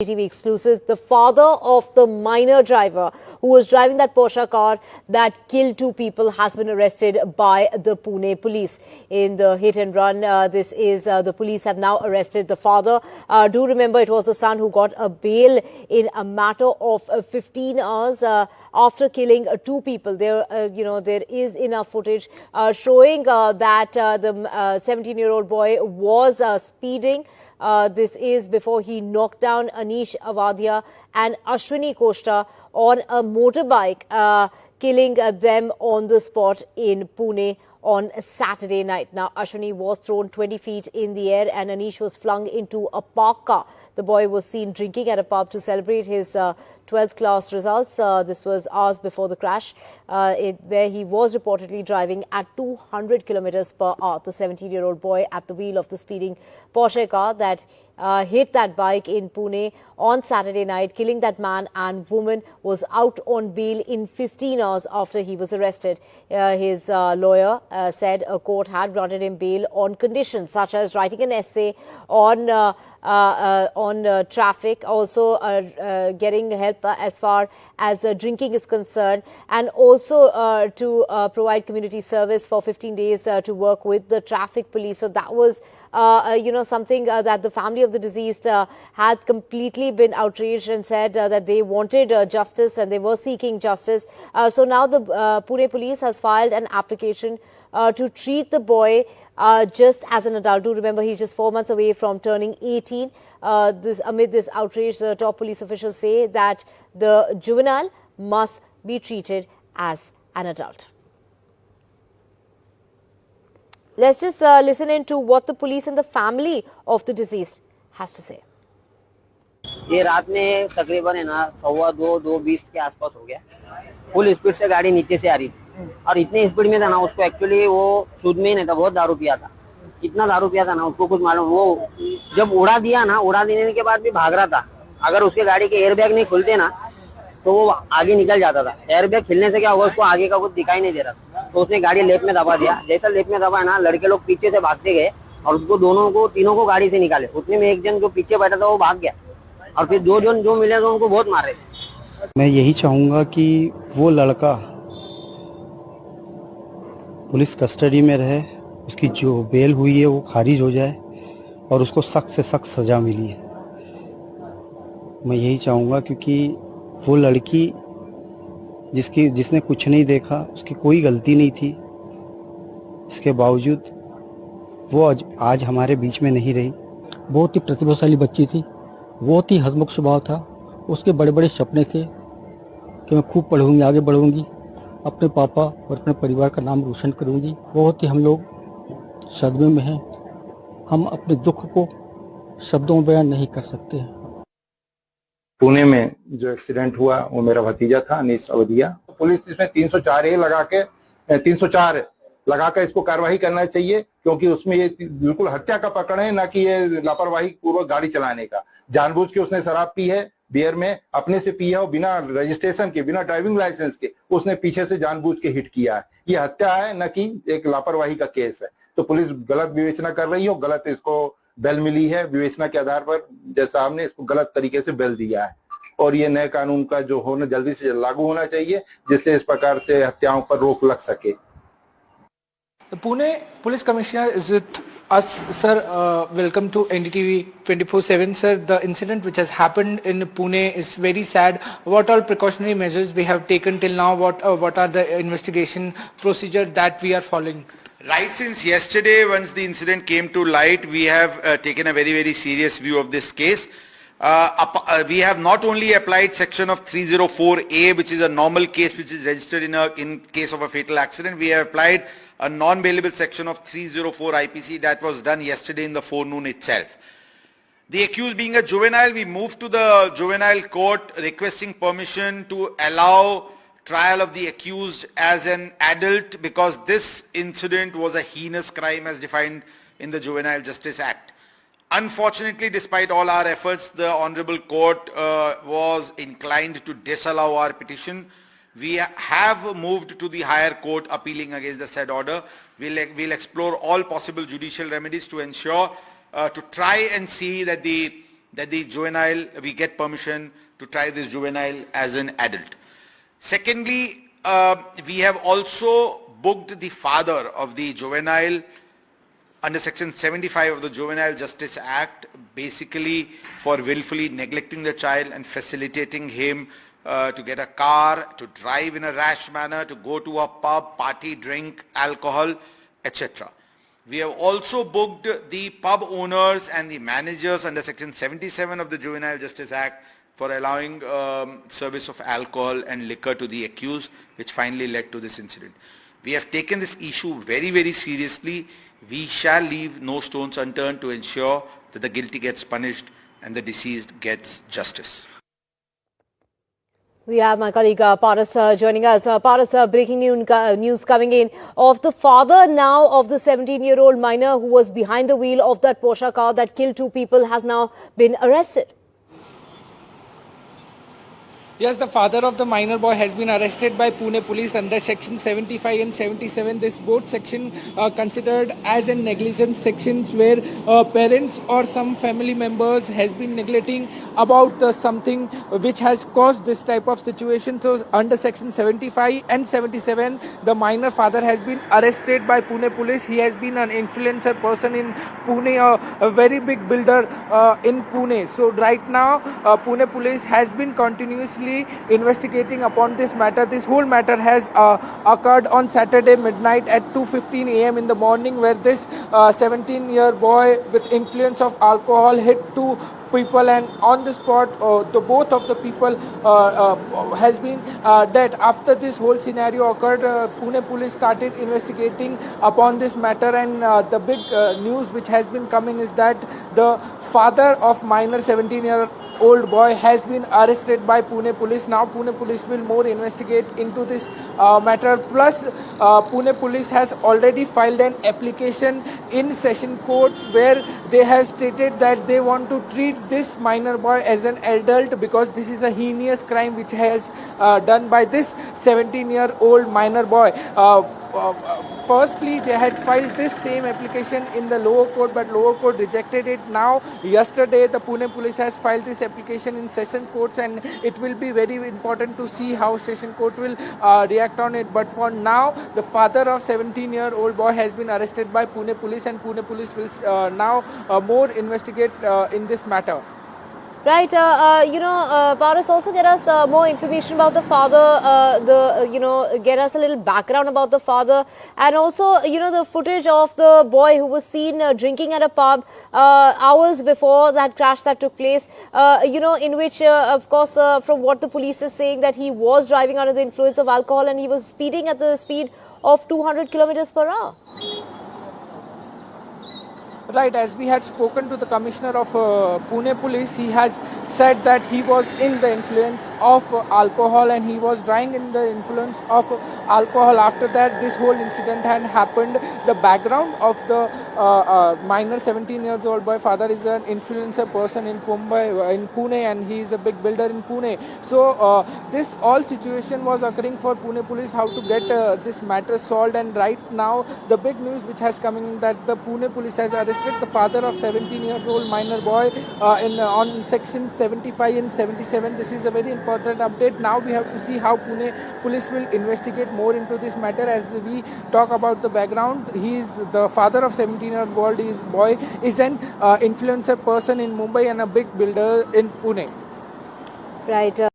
TV exclusive. The father of the minor driver who was driving that Porsche car that killed two people has been arrested by the Pune police in the hit and run. The police have now arrested the father. Do remember it was the son who got a bail in a matter of 15 hours after killing two people. There is enough footage showing that the 17-year-old boy was speeding. This is before he knocked down Anish Avadia and Ashwini Koshta on a motorbike, killing them on the spot in Pune on Saturday night. Now, Ashwini was thrown 20 feet in the air and Anish was flung into a parked car. The boy was seen drinking at a pub to celebrate his 12th class results. This was hours before the crash, where he was reportedly driving at 200 kilometers per hour. The 17-year-old boy at the wheel of the speeding Porsche car that hit that bike in Pune on Saturday night, killing that man and woman, was out on bail in 15 hours after he was arrested. His lawyer said a court had granted him bail on conditions such as writing an essay on traffic, also getting help as far as drinking is concerned, and also to provide community service for 15 days to work with the traffic police. So that was something that the family of the deceased had completely been outraged and said that they wanted justice and they were seeking justice. So now the Pune police has filed an application to treat the boy just as an adult. Do remember, he's just 4 months away from turning 18. Amid this outrage, the top police officials say that the juvenile must be treated as an adult. Let's just listen in to what the police and the family of the deceased has to say. ये रात में तकरीबन है ना 2:20 के आसपास हो गया। फुल स्पीड से गाड़ी नीचे से आ रही थी और इतनी स्पीड में था ना, उसको एक्चुअली वो सूद में ही नहीं था, बहुत दारू पिया था। इतना दारू पिया था ना, उसको कुछ मालूम। वो जब उड़ा दिया ना, उड़ा देने के बाद भी भाग रहा था। अगर उसके गाड़ी के एयरबैग नहीं खुलते ना तो वो आगे निकल जाता था। एयरबैग खुलने से क्या होगा, उसको आगे का कुछ दिखाई नहीं दे रहा था, तो उसने गाड़ी लेफ्ट में दबा दिया। जैसा लेफ्ट में दबा है ना, लड़के लोग पीछे से भागते गए और उसको तीनों को गाड़ी से निकाले। उतने में एक जन जो पीछे बैठा था वो भाग गया और फिर दो जन जो मिले तो उनको बहुत मारे। मैं यही चाहूँगा कि वो लड़का पुलिस कस्टडी में रहे, उसकी जो बेल हुई है वो खारिज हो जाए और उसको सख्त से सख्त सज़ा मिली है। मैं यही चाहूँगा क्योंकि वो लड़की जिसने कुछ नहीं देखा, उसकी कोई गलती नहीं थी, इसके बावजूद वो आज हमारे बीच में नहीं रही। बहुत ही प्रतिभाशाली बच्ची थी, बहुत ही हंसमुख स्वभाव था। उसके बड़े बड़े सपने थे कि मैं खूब पढ़ूंगी, आगे बढ़ूंगी, अपने पापा और अपने परिवार का नाम रोशन करूंगी। बहुत ही हम लोग सदमे में हैं, हम अपने दुख को शब्दों में बयान नहीं कर सकते। पुणे में जो एक्सीडेंट हुआ वो मेरा भतीजा था, अनीश अवधिया। पुलिस इसमें 304 लगाकर इसको कार्रवाई करना चाहिए, क्योंकि उसमें ये बिल्कुल हत्या का प्रकरण है, ना कि ये लापरवाही पूर्वक गाड़ी चलाने का। जानबूझ के उसने शराब पी है, बियर में अपने से पी है और बिना रजिस्ट्रेशन के, बिना ड्राइविंग लाइसेंस के उसने पीछे से जानबूझ के हिट किया है। ये हत्या है, न कि एक लापरवाही का केस है। तो पुलिस गलत विवेचना कर रही है, गलत इसको बेल मिली है। विवेचना के आधार पर जज साहब ने इसको गलत तरीके से बेल दिया है और ये नए कानून का जो होना जल्दी से लागू होना चाहिए, जिससे इस प्रकार से हत्याओं पर रोक लग सके। The Pune Police Commissioner is with us, sir. Welcome to NDTV 24/7, sir. The incident which has happened in Pune is very sad. What all precautionary measures we have taken till now? What are the investigation procedure that we are following? Right since yesterday, once the incident came to light, we have taken a very, very serious view of this case. We have not only applied section of 304A, which is a normal case which is registered in case of a fatal accident. We have applied a non-bailable section of 304 IPC that was done yesterday in the forenoon itself. The accused being a juvenile, we moved to the juvenile court requesting permission to allow trial of the accused as an adult, because this incident was a heinous crime as defined in the Juvenile Justice Act. Unfortunately, despite all our efforts, the Honorable Court was inclined to disallow our petition. We have moved to the higher court appealing against the said order. We'll explore all possible judicial remedies to ensure, to try and see that the that we get permission to try this juvenile as an adult. Secondly, we have also booked the father of the juvenile under section 75 of the Juvenile Justice Act, basically for willfully neglecting the child and facilitating him to get a car, to drive in a rash manner, to go to a pub, party, drink alcohol, etc. We have also booked the pub owners and the managers under section 77 of the Juvenile Justice Act for allowing service of alcohol and liquor to the accused, which finally led to this incident. We have taken this issue very, very seriously. We shall leave no stones unturned to ensure that the guilty gets punished and the deceased gets justice. We have my colleague Paras joining us. Paras, breaking news coming in of the father now of the 17-year-old minor who was behind the wheel of that Porsche car that killed 2 people has now been arrested. Yes, the father of the minor boy has been arrested by Pune police under section 75 and 77. This both section considered as a negligence sections where parents or some family members has been neglecting about something which has caused this type of situation. So under section 75 and 77, the minor father has been arrested by Pune police. He has been an influencer person in Pune, a very big builder in Pune. So right now, Pune police has been continuously investigating upon this matter. This whole matter has occurred on Saturday midnight at 2:15 a.m. in the morning, where this 17-year boy with influence of alcohol hit 2 people, and on the spot the both of the people has been dead. After this whole scenario occurred, Pune police started investigating upon this matter, and the big news which has been coming is that the father of minor 17-year-old boy has been arrested by Pune police. Now Pune police will more investigate into this matter. Plus Pune police has already filed an application in session courts where they have stated that they want to treat this minor boy as an adult, because this is a heinous crime which has done by this 17-year-old minor boy. Firstly, they had filed this same application in the lower court, but lower court rejected it. Now, yesterday, the Pune police has filed this application in session courts, and it will be very important to see how session court will react on it. But for now, the father of 17-year-old boy has been arrested by Pune police, and Pune police will now more investigate in this matter. Right, Paras, also get us more information about the father, get us a little background about the father, and also, the footage of the boy who was seen drinking at a pub hours before that crash that took place, in which, of course, from what the police is saying, that he was driving under the influence of alcohol and he was speeding at the speed of 200 kilometers per hour. Right, as we had spoken to the commissioner of Pune police, he has said that he was in the influence of alcohol and he was driving in the influence of alcohol. After that, this whole incident had happened. The background of the minor 17-year-old boy father is an influencer person in Pune, and he is a big builder in Pune. So this all situation was occurring for Pune police, how to get this matter solved. And right now, the big news which has coming that the Pune police has arrested the father of 17-year-old minor boy on section 75 and 77. This is a very important update. Now we have to see how Pune police will investigate more into this matter. As we talk about the background, he is the father of 17-year-old boy is an influencer person in Mumbai and a big builder in Pune. Right.